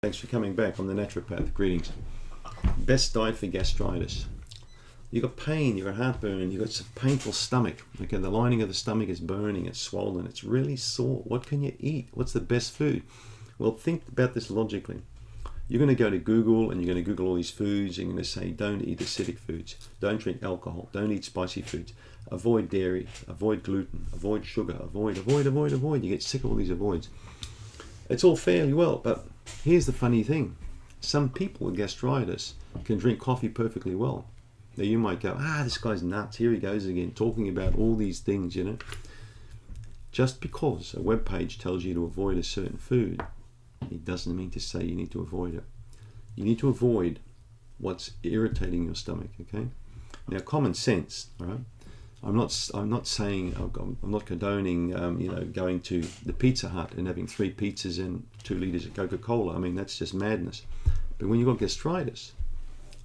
Thanks for coming back. I'm the naturopath. Greetings. Best diet for gastritis. You've got pain, you've got heartburn, you've got some painful stomach. Okay, the lining of the stomach is burning, it's swollen, it's really sore. What can you eat? What's the best food? Well, think about this logically. You're going to go to Google and you're going to Google all these foods. You're going to say, don't eat acidic foods, don't drink alcohol, don't eat spicy foods, avoid dairy, avoid gluten, avoid sugar, avoid. You get sick of all these avoids. It's all fairly well, but here's the funny thing. Some people with gastritis can drink coffee perfectly well. Now you might go, this guy's nuts. Here he goes again, talking about all these things, you know. Just because a web page tells you to avoid a certain food, it doesn't mean to say you need to avoid it. You need to avoid what's irritating your stomach, okay? Now, common sense, all right? I'm not saying, I'm not condoning, going to the Pizza Hut and having 3 pizzas and 2 liters of Coca-Cola. I mean, that's just madness. But when you've got gastritis,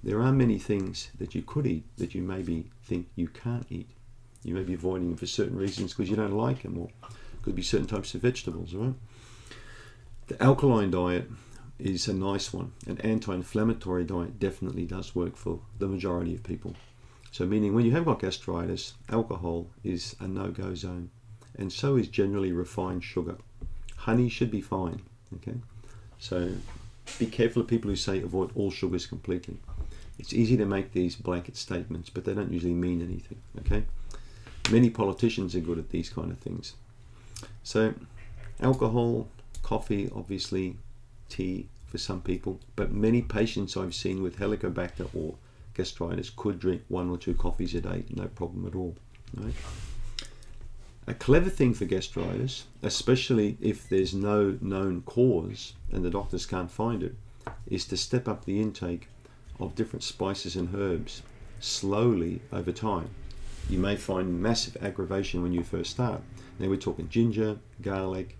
there are many things that you could eat that you maybe think you can't eat. You may be avoiding them for certain reasons because you don't like them, or it could be certain types of vegetables, all right? The alkaline diet is a nice one. An anti-inflammatory diet definitely does work for the majority of people. So meaning when you have got gastritis, alcohol is a no-go zone. And so is generally refined sugar. Honey should be fine, okay? So be careful of people who say avoid all sugars completely. It's easy to make these blanket statements, but they don't usually mean anything, okay? Many politicians are good at these kind of things. So alcohol, coffee, obviously, tea for some people, but many patients I've seen with Helicobacter or gastritis could drink 1 or 2 coffees a day, no problem at all. Right? A clever thing for gastritis, especially if there's no known cause and the doctors can't find it, is to step up the intake of different spices and herbs slowly over time. You may find massive aggravation when you first start. Now we're talking ginger, garlic,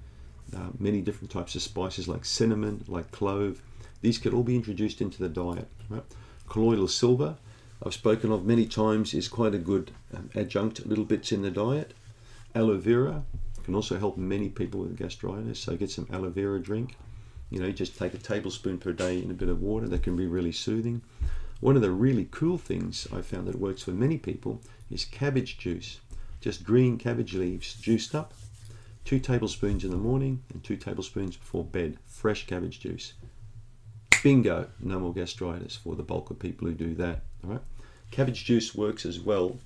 many different types of spices like cinnamon, like clove. These could all be introduced into the diet. Right? Colloidal silver, I've spoken of many times, is quite a good adjunct, little bits in the diet. Aloe vera can also help many people with gastritis, so get some aloe vera drink. You know, just take a tablespoon per day in a bit of water. That can be really soothing. One of the really cool things I found that works for many people is cabbage juice. Just green cabbage leaves juiced up. 2 tablespoons in the morning and 2 tablespoons before bed. Fresh cabbage juice. Bingo, no more gastritis for the bulk of people who do that. All right? Cabbage juice works as well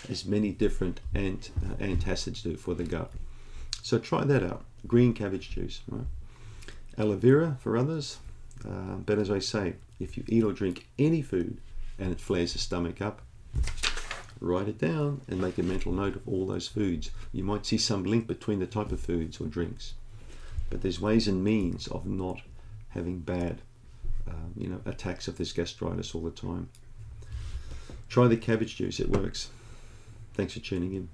as many different antacids do for the gut. So try that out. Green cabbage juice. Right? Aloe vera for others. But as I say, if you eat or drink any food and it flares the stomach up, write it down and make a mental note of all those foods. You might see some link between the type of foods or drinks. But there's ways and means of not having bad attacks of this gastritis all the time. Try the cabbage juice, it works. Thanks for tuning in.